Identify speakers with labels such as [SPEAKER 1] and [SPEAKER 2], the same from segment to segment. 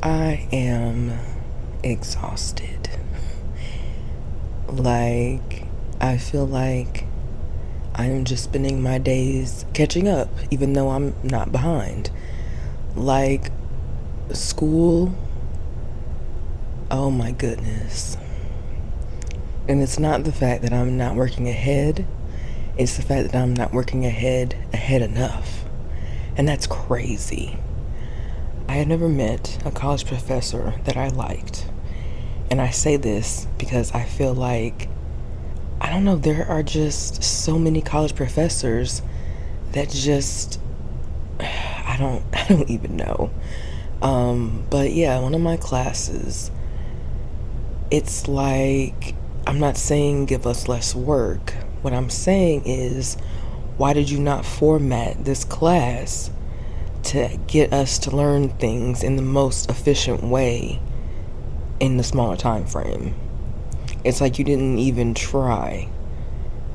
[SPEAKER 1] I am exhausted. Like, I feel like I am just spending my days catching up, even though I'm not behind. Like, school, oh my goodness. And it's not the fact that I'm not working ahead, it's the fact that I'm not working ahead enough. And that's crazy. I had never met a college professor that I liked. And I say this because I feel like, I don't know, there are just so many college professors that just, I don't even know. But yeah, one of my classes, it's like, I'm not saying give us less work. What I'm saying is, why did you not format this class to get us to learn things in the most efficient way in the smaller time frame? It's like you didn't even try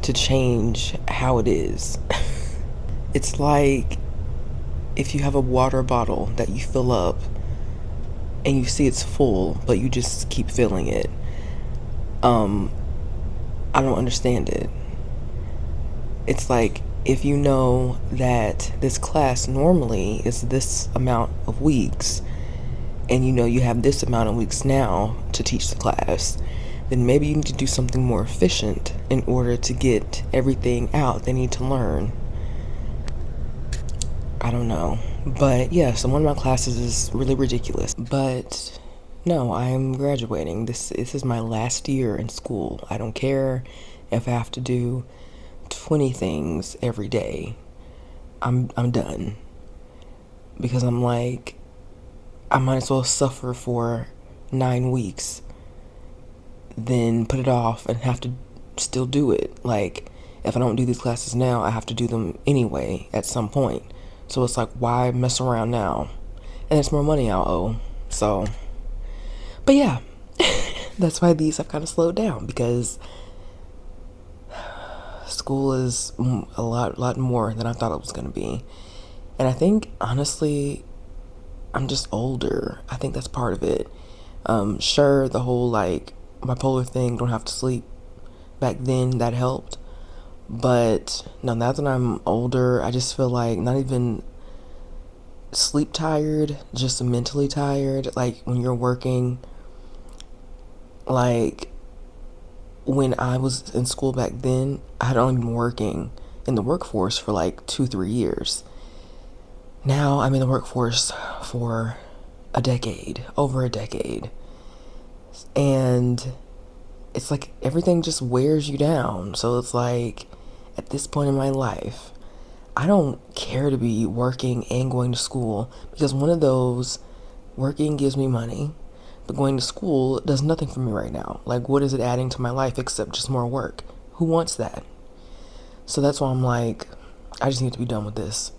[SPEAKER 1] to change how it is. It's like if you have a water bottle that you fill up and you see it's full, but you just keep filling it. I don't understand it. It's like if you know that this class normally is this amount of weeks, and you know you have this amount of weeks now to teach the class, then maybe you need to do something more efficient in order to get everything out they need to learn. I don't know. But yeah, so one of my classes is really ridiculous. But no, I'm graduating. This is my last year in school. I don't care if I have to do 20 things every day. I'm done. Because I'm like, I might as well suffer for 9 weeks than put it off and have to still do it. Like, if I don't do these classes now, I have to do them anyway at some point. So it's like, why mess around now? And it's more money I'll owe. So, but yeah, that's why these have kind of slowed down, because school is a lot more than I thought it was going to be. And I think, honestly, I'm just older. I think that's part of it. Sure, the whole like bipolar thing, don't have to sleep, back then that helped. But no, now that I'm older, I just feel like not even sleep tired, just mentally tired. Like when you're working, like when I was in school back then, I had only been working in the workforce for like 2-3 years. Now I'm in the workforce for a decade, over a decade. And it's like everything just wears you down. So it's like at this point in my life, I don't care to be working and going to school, because one of those, working gives me money, but going to school does nothing for me right now. Like, what is it adding to my life except just more work? Who wants that? So that's why I'm like, I just need to be done with this.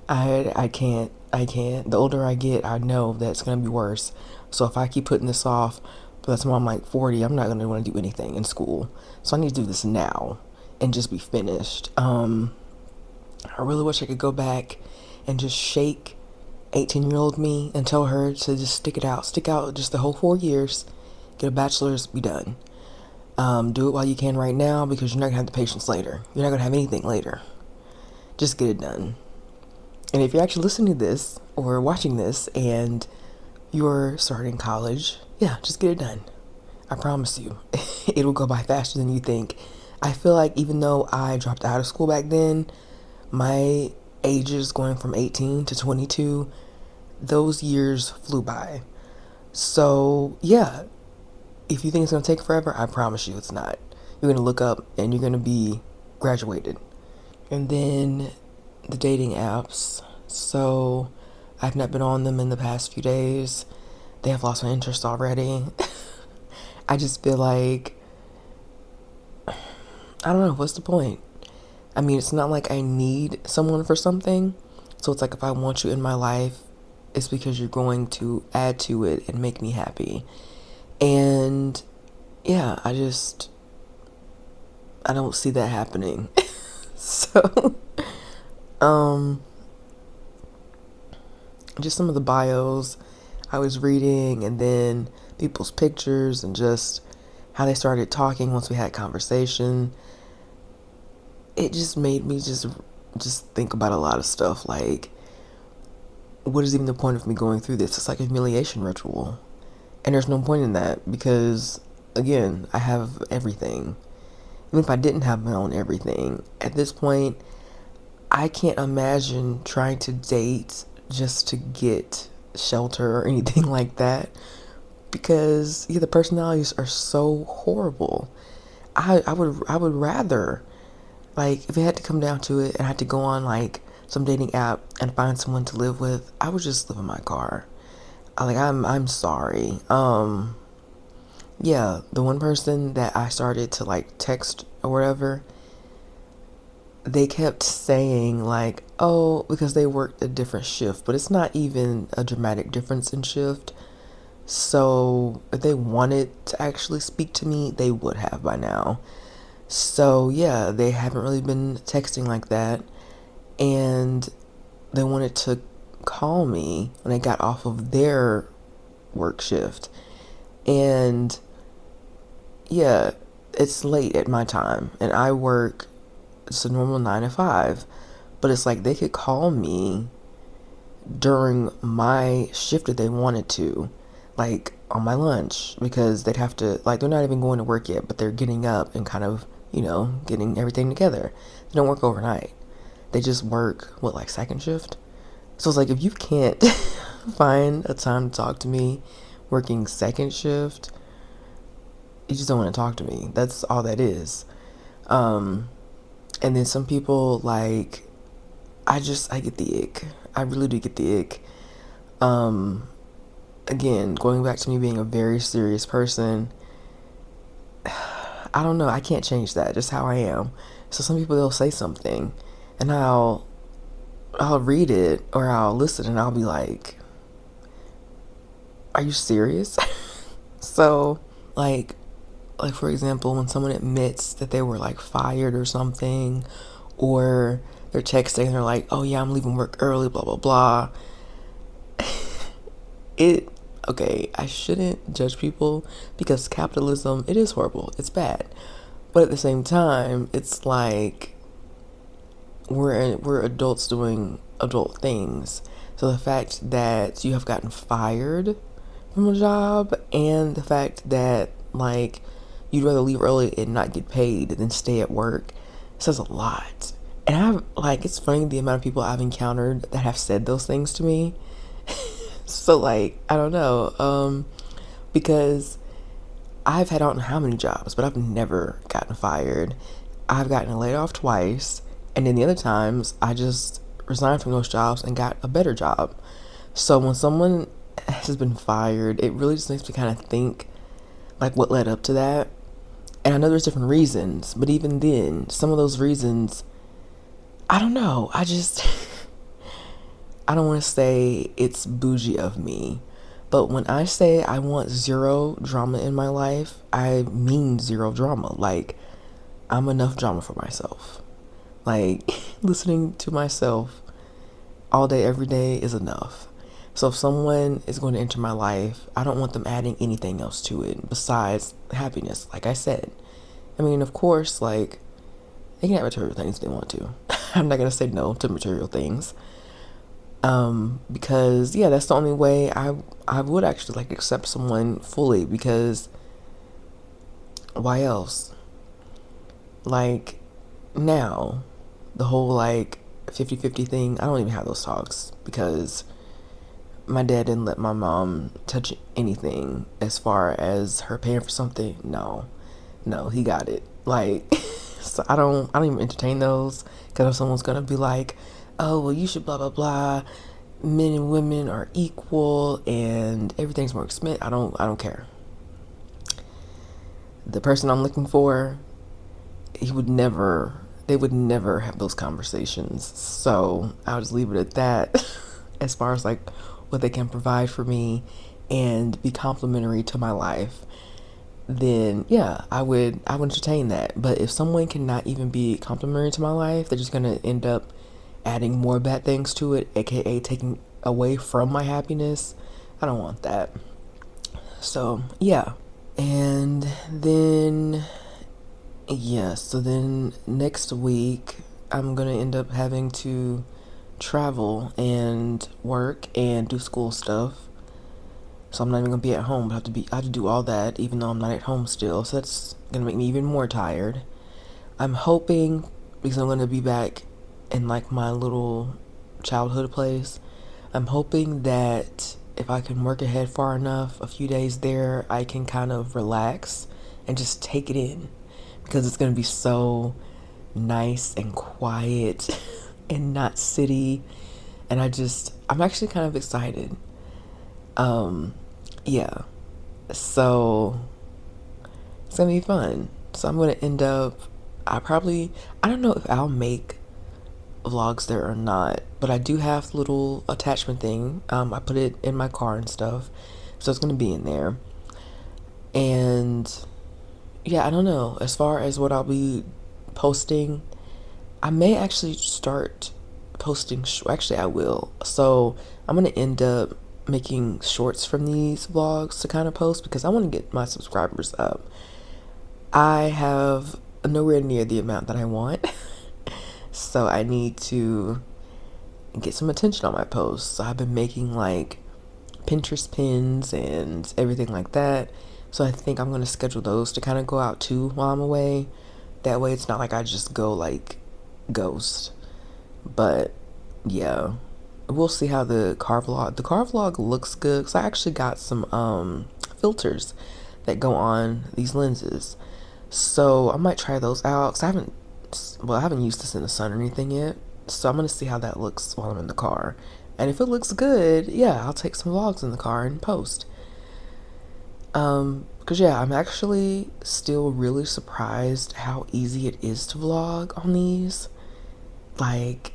[SPEAKER 1] I can't. The older I get, I know that it's gonna be worse. So if I keep putting this off, but that's why I'm like 40, I'm not gonna want to do anything in school. So I need to do this now and just be finished. I really wish I could go back and just shake 18-year-old me and tell her to just stick out just the whole 4 years, get a bachelor's, be done. Do it while you can right now, because you're not gonna have the patience later. You're not gonna have anything later. Just get it done. And if you're actually listening to this or watching this and you're starting college, yeah, just get it done. I promise you, it'll go by faster than you think. I feel like even though I dropped out of school back then, my ages going from 18 to 22, those years flew by. So, yeah, if you think it's going to take forever, I promise you it's not. You're going to look up and you're going to be graduated. And then the dating apps. So, I've not been on them in the past few days. They have lost my interest already. I just feel like, I don't know, what's the point? I mean, it's not like I need someone for something. So it's like, if I want you in my life, it's because you're going to add to it and make me happy. And yeah, I don't see that happening. So, just some of the bios I was reading, and then people's pictures and just how they started talking once we had conversation, it just made me just think about a lot of stuff. Like, what is even the point of me going through this? It's like a humiliation ritual. And there's no point in that because, again, I have everything. Even if I didn't have my own everything, at this point, I can't imagine trying to date just to get shelter or anything like that because the personalities are so horrible. I would rather, like, if it had to come down to it and I had to go on like some dating app and find someone to live with, I would just live in my car. I'm sorry. Yeah, the one person that I started to like text or whatever, they kept saying like, oh, because they worked a different shift, but it's not even a dramatic difference in shift. So if they wanted to actually speak to me, they would have by now. So yeah, they haven't really been texting like that, and they wanted to call me when they got off of their work shift. And yeah, it's late at my time, and I work just a normal 9 to 5. But it's like they could call me during my shift if they wanted to, like on my lunch, because they'd have to, like, they're not even going to work yet, but they're getting up and kind of, getting everything together. They don't work overnight. They just work, what, like second shift? So it's like, if you can't find a time to talk to me working second shift, you just don't want to talk to me. That's all that is. And then some people, like, I get the ick. I really do get the ick. Um, Again, going back to me being a very serious person, I don't know. I can't change that. Just how I am. So some people, they'll say something, and I'll read it or I'll listen, and I'll be like, "Are you serious?" So, like for example, when someone admits that they were like fired or something, or they're texting and they're like, "Oh yeah, I'm leaving work early," blah blah blah. It Okay, I shouldn't judge people because capitalism, it is horrible. It's bad. But at the same time, it's like we're adults doing adult things. So the fact that you have gotten fired from a job, and the fact that, like, you'd rather leave early and not get paid than stay at work, says a lot. And it's funny the amount of people I've encountered that have said those things to me. So, like, I don't know, because I've had, I don't know how many jobs, but I've never gotten fired. I've gotten laid off twice, and then the other times I just resigned from those jobs and got a better job. So when someone has been fired, it really just makes me kind of think, like, what led up to that. And I know there's different reasons, but even then, some of those reasons, I don't know. I don't want to say it's bougie of me, but when I say I want zero drama in my life, I mean zero drama. Like, I'm enough drama for myself. Like, listening to myself all day, every day is enough. So if someone is going to enter my life, I don't want them adding anything else to it besides happiness, like I said. I mean, of course, like, they can have material things if they want to. I'm not going to say no to material things. Because yeah, that's the only way I would actually like accept someone fully, because why else? Like, now, the whole like 50-50 thing, I don't even have those talks because my dad didn't let my mom touch anything as far as her paying for something. No, he got it. Like, so I don't even entertain those, because if someone's gonna be like, oh well, you should blah blah blah, men and women are equal and everything's more expensive, I don't care. The person I'm looking for, they would never have those conversations. So I'll just leave it at that. As far as like what they can provide for me and be complimentary to my life, then yeah, I would entertain that. But if someone cannot even be complimentary to my life, they're just gonna end up adding more bad things to it, aka taking away from my happiness, I don't want that. So, yeah. And then, yeah, so then next week, I'm gonna end up having to travel and work and do school stuff. So I'm not even gonna be at home, but I have to do all that even though I'm not at home still. So that's gonna make me even more tired. I'm hoping, because I'm gonna be back in like my little childhood place, I'm hoping that if I can work ahead far enough, a few days there, I can kind of relax and just take it in, because it's gonna be so nice and quiet and not city. And I'm actually kind of excited. Um, yeah. So it's gonna be fun. So I'm gonna end up, I don't know if I'll make vlogs there or not, but I do have the little attachment thing. I put it in my car and stuff, so it's gonna be in there. And yeah, I don't know. As far as what I'll be posting, I may actually start posting. Actually, I will. So I'm gonna end up making shorts from these vlogs to kind of post, because I want to get my subscribers up. I have nowhere near the amount that I want, so I need to get some attention on my posts. So I've been making like Pinterest pins and everything like that. So I think I'm gonna schedule those to kind of go out too while I'm away. That way it's not like I just go like ghost. But yeah, we'll see how the car vlog looks good, because I actually got some filters that go on these lenses. So I might try those out, because I haven't used this in the sun or anything yet. So I'm gonna see how that looks while I'm in the car. And if it looks good, yeah, I'll take some vlogs in the car and post. Because yeah, I'm actually still really surprised how easy it is to vlog on these. Like,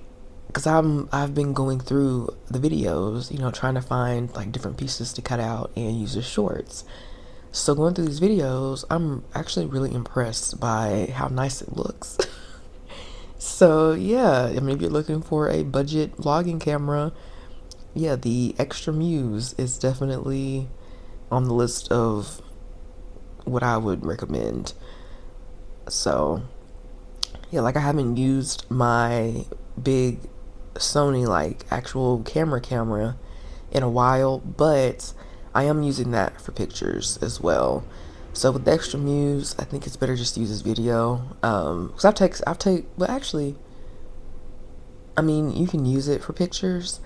[SPEAKER 1] because I've been going through the videos, trying to find like different pieces to cut out and use as shorts. So going through these videos, I'm actually really impressed by how nice it looks. So yeah, I mean, if you're looking for a budget vlogging camera, yeah, the Extra Muse is definitely on the list of what I would recommend. So yeah, like I haven't used my big Sony like actual camera in a while, but I am using that for pictures as well. So with the Extra Muse, I think it's better just to use this video. Because well, actually, I mean, you can use it for pictures,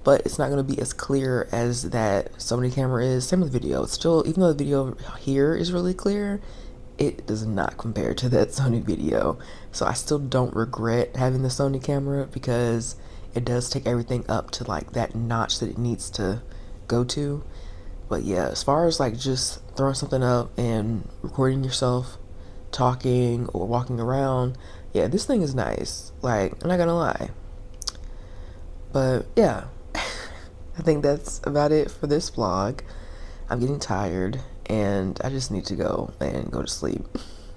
[SPEAKER 1] but it's not going to be as clear as that Sony camera is. Same with video. It's still, even though the video here is really clear, it does not compare to that Sony video. So I still don't regret having the Sony camera, because it does take everything up to like that notch that it needs to go to. But yeah, as far as like just throwing something up and recording yourself talking or walking around, yeah, this thing is nice. Like, I'm not gonna lie. But yeah, I think that's about it for this vlog. I'm getting tired and I just need to go and go to sleep.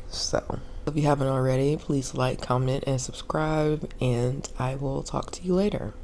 [SPEAKER 1] So, if you haven't already, please like, comment, and subscribe, and I will talk to you later.